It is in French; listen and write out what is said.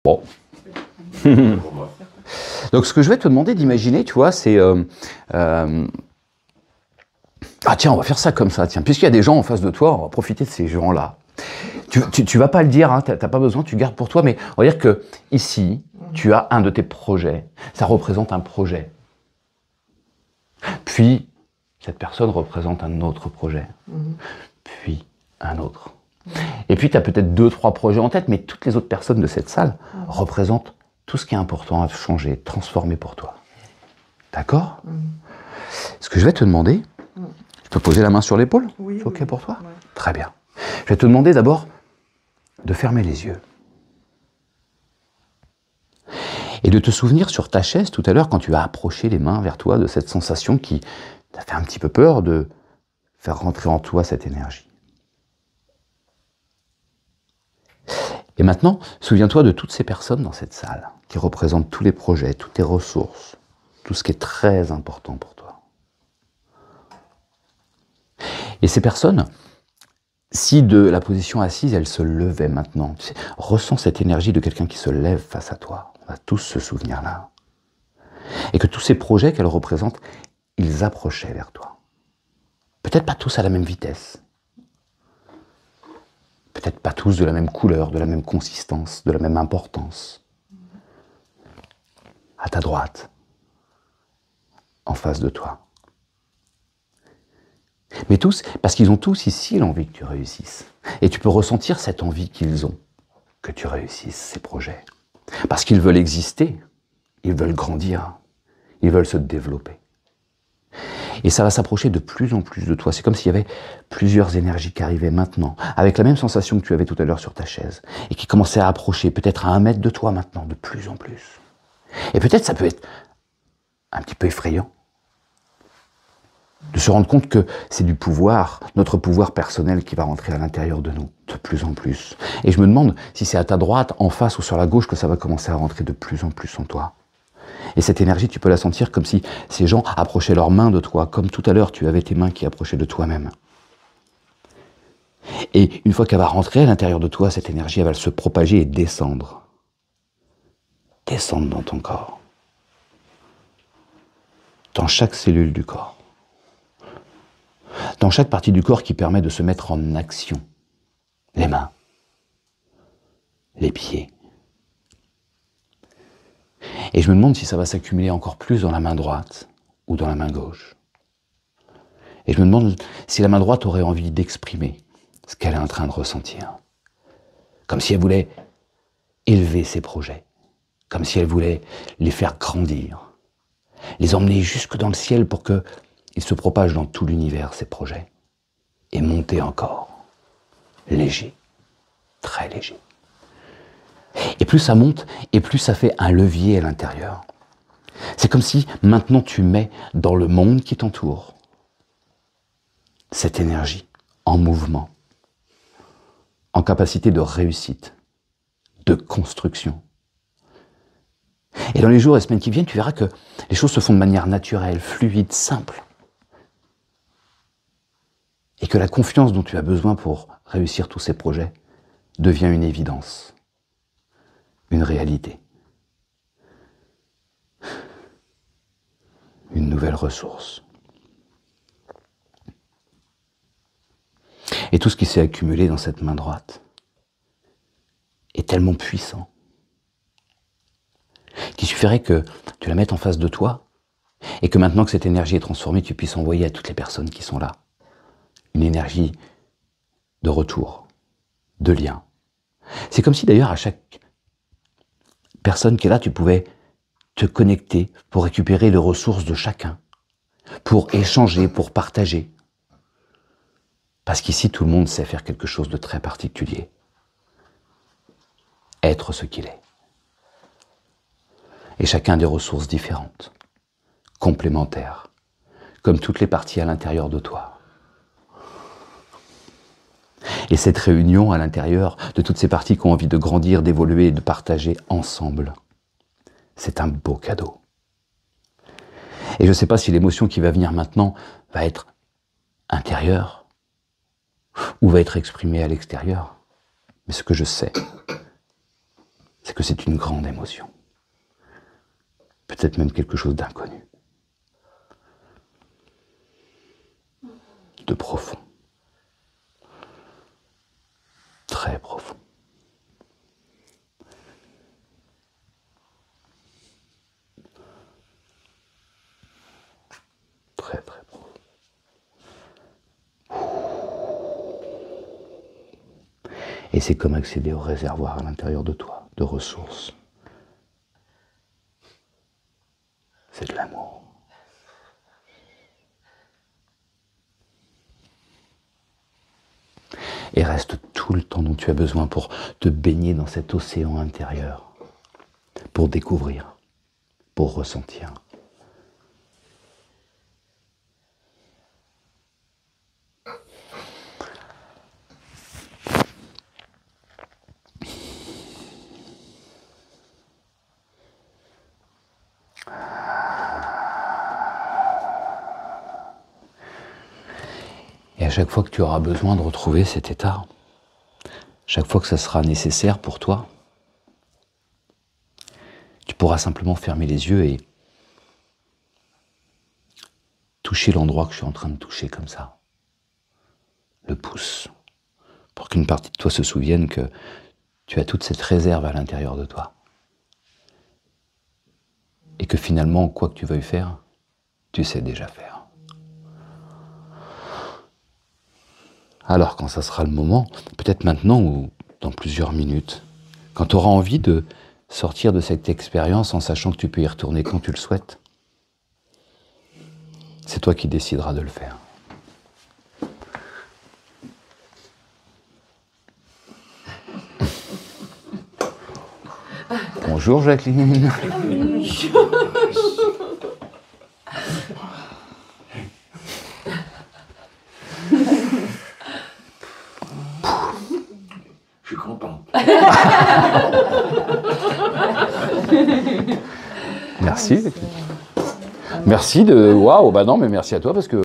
Bon. Donc ce que je vais te demander d'imaginer, tu vois, c'est... ah tiens, on va faire ça comme ça, tiens. Puisqu'il y a des gens en face de toi, on va profiter de ces gens-là. Tu vas pas le dire, hein, t'as pas besoin, tu gardes pour toi, mais on va dire que ici, tu as un de tes projets. Ça représente un projet. Puis, cette personne représente un autre projet. Puis, un autre. Et puis, tu as peut-être 2-3 projets en tête, mais toutes les autres personnes de cette salle représentent tout ce qui est important à changer, transformer pour toi. D'accord? Ce que je vais te demander, je peux poser la main sur l'épaule? Oui. C'est OK pour toi? Ouais. Très bien. Je vais te demander d'abord de fermer les yeux. Et de te souvenir sur ta chaise tout à l'heure quand tu as approché les mains vers toi de cette sensation qui t'a fait un petit peu peur de faire rentrer en toi cette énergie. Et maintenant, souviens-toi de toutes ces personnes dans cette salle qui représentent tous les projets, toutes tes ressources, tout ce qui est très important pour toi. Et ces personnes, si de la position assise, elles se levaient maintenant, tu sais, ressens cette énergie de quelqu'un qui se lève face à toi. On a tous ce souvenir-là. Et que tous ces projets qu'elles représentent, ils approchaient vers toi. Peut-être pas tous à la même vitesse. Peut-être pas tous de la même couleur, de la même consistance, de la même importance. À ta droite, en face de toi. Mais tous, parce qu'ils ont tous ici l'envie que tu réussisses. Et tu peux ressentir cette envie qu'ils ont, que tu réussisses ces projets. Parce qu'ils veulent exister, ils veulent grandir, ils veulent se développer. Et ça va s'approcher de plus en plus de toi. C'est comme s'il y avait plusieurs énergies qui arrivaient maintenant, avec la même sensation que tu avais tout à l'heure sur ta chaise, et qui commençaient à approcher, peut-être à 1 mètre de toi maintenant, de plus en plus. Et peut-être ça peut être un petit peu effrayant, de se rendre compte que c'est du pouvoir, notre pouvoir personnel qui va rentrer à l'intérieur de nous, de plus en plus. Et je me demande si c'est à ta droite, en face ou sur la gauche que ça va commencer à rentrer de plus en plus en toi. Et cette énergie, tu peux la sentir comme si ces gens approchaient leurs mains de toi, comme tout à l'heure tu avais tes mains qui approchaient de toi-même. Et une fois qu'elle va rentrer à l'intérieur de toi, cette énergie, elle va se propager et descendre. Descendre dans ton corps. Dans chaque cellule du corps. Dans chaque partie du corps qui permet de se mettre en action. Les mains. Les pieds. Et je me demande si ça va s'accumuler encore plus dans la main droite ou dans la main gauche. Et je me demande si la main droite aurait envie d'exprimer ce qu'elle est en train de ressentir. Comme si elle voulait élever ses projets. Comme si elle voulait les faire grandir. Les emmener jusque dans le ciel pour qu'ils se propagent dans tout l'univers, ces projets. Et monter encore. Léger. Très léger. Et plus ça monte, et plus ça fait un levier à l'intérieur. C'est comme si maintenant tu mets dans le monde qui t'entoure cette énergie en mouvement, en capacité de réussite, de construction. Et dans les jours et semaines qui viennent, tu verras que les choses se font de manière naturelle, fluide, simple. Et que la confiance dont tu as besoin pour réussir tous ces projets devient une évidence. Une réalité. Une nouvelle ressource. Et tout ce qui s'est accumulé dans cette main droite est tellement puissant qu'il suffirait que tu la mettes en face de toi et que maintenant que cette énergie est transformée, tu puisses envoyer à toutes les personnes qui sont là une énergie de retour, de lien. C'est comme si d'ailleurs à chaque personne qui est là, tu pouvais te connecter pour récupérer les ressources de chacun, pour échanger, pour partager. Parce qu'ici, tout le monde sait faire quelque chose de très particulier. Être ce qu'il est. Et chacun a des ressources différentes, complémentaires, comme toutes les parties à l'intérieur de toi. Et cette réunion à l'intérieur de toutes ces parties qui ont envie de grandir, d'évoluer et de partager ensemble, c'est un beau cadeau. Et je ne sais pas si l'émotion qui va venir maintenant va être intérieure ou va être exprimée à l'extérieur. Mais ce que je sais, c'est que c'est une grande émotion. Peut-être même quelque chose d'inconnu. De profond. Très profond. Très très profond. Et c'est comme accéder au réservoir à l'intérieur de toi, de ressources. C'est de l'amour. Et reste tout le temps dont tu as besoin pour te baigner dans cet océan intérieur, pour découvrir, pour ressentir. Et à chaque fois que tu auras besoin de retrouver cet état, chaque fois que ça sera nécessaire pour toi, tu pourras simplement fermer les yeux et toucher l'endroit que je suis en train de toucher comme ça. Le pouce. Pour qu'une partie de toi se souvienne que tu as toute cette réserve à l'intérieur de toi. Et que finalement, quoi que tu veuilles faire, tu sais déjà faire. Alors quand ça sera le moment, peut-être maintenant ou dans plusieurs minutes, quand tu auras envie de sortir de cette expérience en sachant que tu peux y retourner quand tu le souhaites, c'est toi qui décideras de le faire. Bonjour Jacqueline. Je suis content. Merci. Merci de... Waouh, bah non, mais merci à toi parce que...